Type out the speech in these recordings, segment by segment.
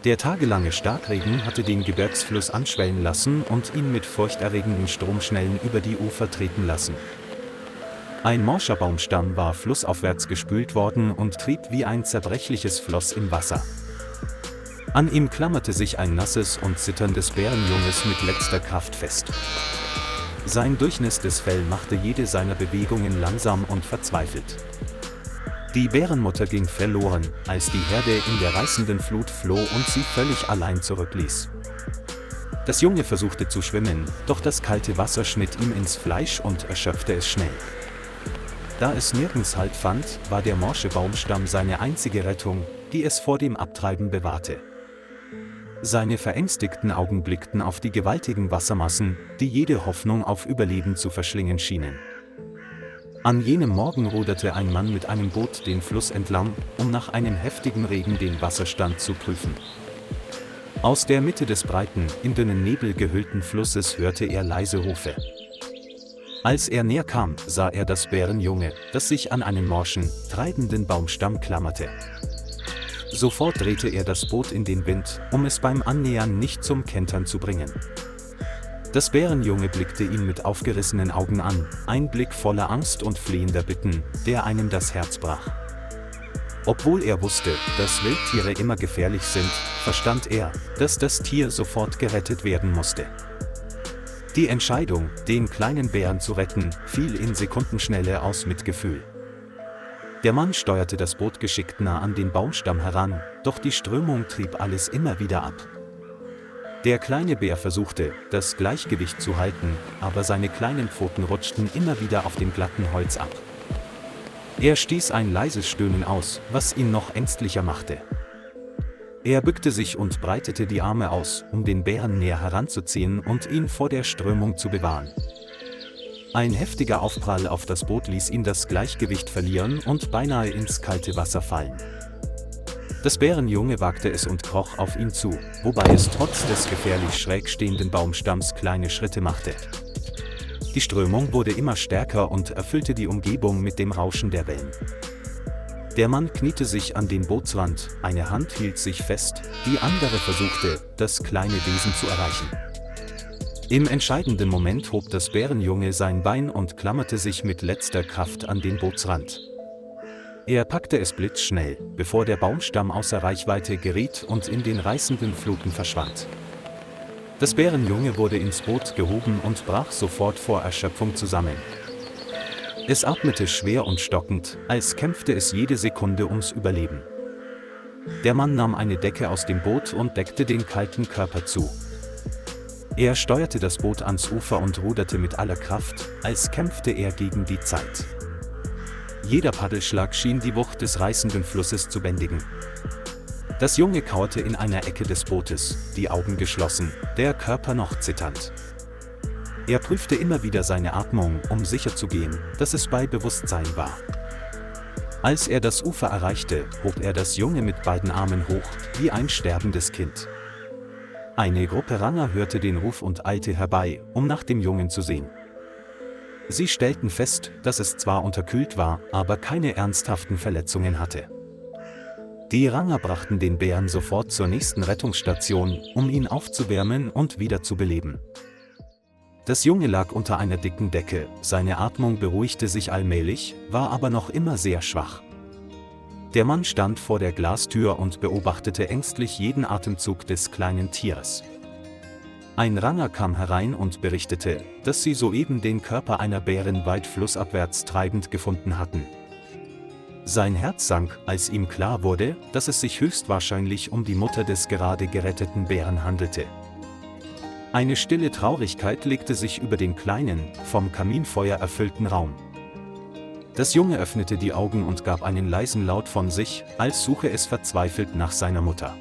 Der tagelange Starkregen hatte den Gebirgsfluss anschwellen lassen und ihn mit furchterregenden Stromschnellen über die Ufer treten lassen. Ein morscher Baumstamm war flussaufwärts gespült worden und trieb wie ein zerbrechliches Floß im Wasser. An ihm klammerte sich ein nasses und zitterndes Bärenjunges mit letzter Kraft fest. Sein durchnässtes Fell machte jede seiner Bewegungen langsam und verzweifelt. Die Bärenmutter ging verloren, als die Herde in der reißenden Flut floh und sie völlig allein zurückließ. Das Junge versuchte zu schwimmen, doch das kalte Wasser schnitt ihm ins Fleisch und erschöpfte es schnell. Da es nirgends Halt fand, war der morsche Baumstamm seine einzige Rettung, die es vor dem Abtreiben bewahrte. Seine verängstigten Augen blickten auf die gewaltigen Wassermassen, die jede Hoffnung auf Überleben zu verschlingen schienen. An jenem Morgen ruderte ein Mann mit einem Boot den Fluss entlang, um nach einem heftigen Regen den Wasserstand zu prüfen. Aus der Mitte des breiten, in dünnen Nebel gehüllten Flusses hörte er leise Rufe. Als er näher kam, sah er das Bärenjunge, das sich an einen morschen, treibenden Baumstamm klammerte. Sofort drehte er das Boot in den Wind, um es beim Annähern nicht zum Kentern zu bringen. Das Bärenjunge blickte ihn mit aufgerissenen Augen an, ein Blick voller Angst und flehender Bitten, der einem das Herz brach. Obwohl er wusste, dass Wildtiere immer gefährlich sind, verstand er, dass das Tier sofort gerettet werden musste. Die Entscheidung, den kleinen Bären zu retten, fiel in Sekundenschnelle aus Mitgefühl. Der Mann steuerte das Boot geschickt nah an den Baumstamm heran, doch die Strömung trieb alles immer wieder ab. Der kleine Bär versuchte, das Gleichgewicht zu halten, aber seine kleinen Pfoten rutschten immer wieder auf dem glatten Holz ab. Er stieß ein leises Stöhnen aus, was ihn noch ängstlicher machte. Er bückte sich und breitete die Arme aus, um den Bären näher heranzuziehen und ihn vor der Strömung zu bewahren. Ein heftiger Aufprall auf das Boot ließ ihn das Gleichgewicht verlieren und beinahe ins kalte Wasser fallen. Das Bärenjunge wagte es und kroch auf ihn zu, wobei es trotz des gefährlich schräg stehenden Baumstamms kleine Schritte machte. Die Strömung wurde immer stärker und erfüllte die Umgebung mit dem Rauschen der Wellen. Der Mann kniete sich an den Bootsrand, eine Hand hielt sich fest, die andere versuchte, das kleine Wesen zu erreichen. Im entscheidenden Moment hob das Bärenjunge sein Bein und klammerte sich mit letzter Kraft an den Bootsrand. Er packte es blitzschnell, bevor der Baumstamm außer Reichweite geriet und in den reißenden Fluten verschwand. Das Bärenjunge wurde ins Boot gehoben und brach sofort vor Erschöpfung zusammen. Es atmete schwer und stockend, als kämpfte es jede Sekunde ums Überleben. Der Mann nahm eine Decke aus dem Boot und deckte den kalten Körper zu. Er steuerte das Boot ans Ufer und ruderte mit aller Kraft, als kämpfte er gegen die Zeit. Jeder Paddelschlag schien die Wucht des reißenden Flusses zu bändigen. Das Junge kauerte in einer Ecke des Bootes, die Augen geschlossen, der Körper noch zitternd. Er prüfte immer wieder seine Atmung, um sicherzugehen, dass es bei Bewusstsein war. Als er das Ufer erreichte, hob er das Junge mit beiden Armen hoch, wie ein sterbendes Kind. Eine Gruppe Ranger hörte den Ruf und eilte herbei, um nach dem Jungen zu sehen. Sie stellten fest, dass es zwar unterkühlt war, aber keine ernsthaften Verletzungen hatte. Die Ranger brachten den Bären sofort zur nächsten Rettungsstation, um ihn aufzuwärmen und wieder zu beleben. Das Junge lag unter einer dicken Decke, seine Atmung beruhigte sich allmählich, war aber noch immer sehr schwach. Der Mann stand vor der Glastür und beobachtete ängstlich jeden Atemzug des kleinen Tieres. Ein Ranger kam herein und berichtete, dass sie soeben den Körper einer Bärin weit flussabwärts treibend gefunden hatten. Sein Herz sank, als ihm klar wurde, dass es sich höchstwahrscheinlich um die Mutter des gerade geretteten Bären handelte. Eine stille Traurigkeit legte sich über den kleinen, vom Kaminfeuer erfüllten Raum. Das Junge öffnete die Augen und gab einen leisen Laut von sich, als suche es verzweifelt nach seiner Mutter.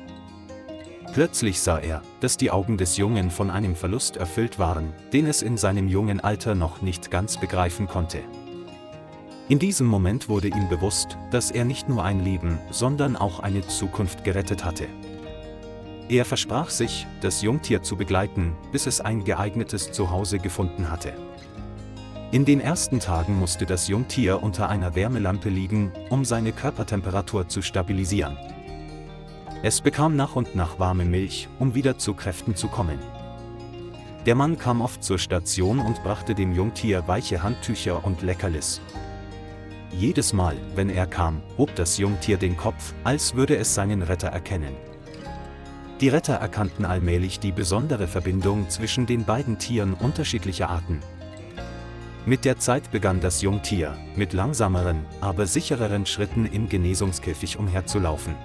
Plötzlich sah er, dass die Augen des Jungen von einem Verlust erfüllt waren, den es in seinem jungen Alter noch nicht ganz begreifen konnte. In diesem Moment wurde ihm bewusst, dass er nicht nur ein Leben, sondern auch eine Zukunft gerettet hatte. Er versprach sich, das Jungtier zu begleiten, bis es ein geeignetes Zuhause gefunden hatte. In den ersten Tagen musste das Jungtier unter einer Wärmelampe liegen, um seine Körpertemperatur zu stabilisieren. Es bekam nach und nach warme Milch, um wieder zu Kräften zu kommen. Der Mann kam oft zur Station und brachte dem Jungtier weiche Handtücher und Leckerlis. Jedes Mal, wenn er kam, hob das Jungtier den Kopf, als würde es seinen Retter erkennen. Die Retter erkannten allmählich die besondere Verbindung zwischen den beiden Tieren unterschiedlicher Arten. Mit der Zeit begann das Jungtier, mit langsameren, aber sichereren Schritten im Genesungskäfig umherzulaufen.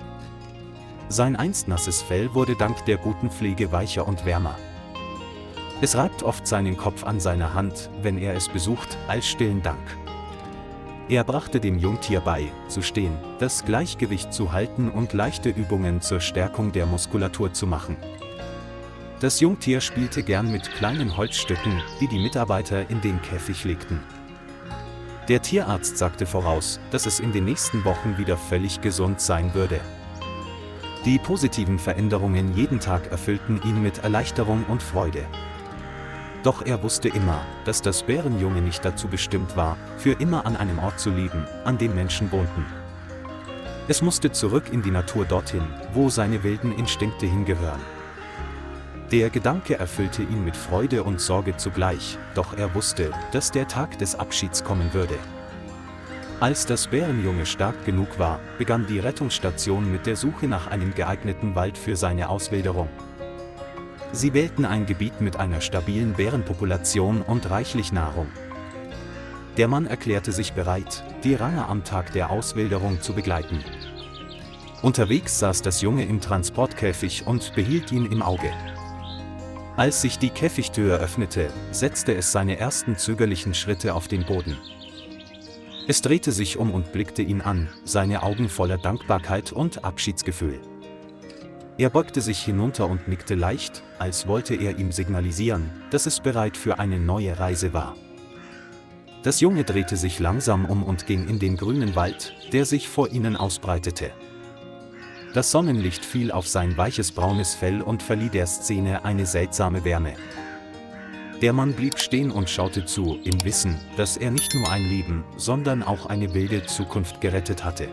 Sein einst nasses Fell wurde dank der guten Pflege weicher und wärmer. Es reibt oft seinen Kopf an seiner Hand, wenn er es besucht, als stillen Dank. Er brachte dem Jungtier bei, zu stehen, das Gleichgewicht zu halten und leichte Übungen zur Stärkung der Muskulatur zu machen. Das Jungtier spielte gern mit kleinen Holzstücken, die die Mitarbeiter in den Käfig legten. Der Tierarzt sagte voraus, dass es in den nächsten Wochen wieder völlig gesund sein würde. Die positiven Veränderungen jeden Tag erfüllten ihn mit Erleichterung und Freude. Doch er wusste immer, dass das Bärenjunge nicht dazu bestimmt war, für immer an einem Ort zu leben, an dem Menschen wohnten. Es musste zurück in die Natur dorthin, wo seine wilden Instinkte hingehören. Der Gedanke erfüllte ihn mit Freude und Sorge zugleich, doch er wusste, dass der Tag des Abschieds kommen würde. Als das Bärenjunge stark genug war, begann die Rettungsstation mit der Suche nach einem geeigneten Wald für seine Auswilderung. Sie wählten ein Gebiet mit einer stabilen Bärenpopulation und reichlich Nahrung. Der Mann erklärte sich bereit, die Ranger am Tag der Auswilderung zu begleiten. Unterwegs saß das Junge im Transportkäfig und behielt ihn im Auge. Als sich die Käfigtür öffnete, setzte es seine ersten zögerlichen Schritte auf den Boden. Es drehte sich um und blickte ihn an, seine Augen voller Dankbarkeit und Abschiedsgefühl. Er beugte sich hinunter und nickte leicht, als wollte er ihm signalisieren, dass es bereit für eine neue Reise war. Das Junge drehte sich langsam um und ging in den grünen Wald, der sich vor ihnen ausbreitete. Das Sonnenlicht fiel auf sein weiches braunes Fell und verlieh der Szene eine seltsame Wärme. Der Mann blieb stehen und schaute zu, im Wissen, dass er nicht nur ein Leben, sondern auch eine wilde Zukunft gerettet hatte.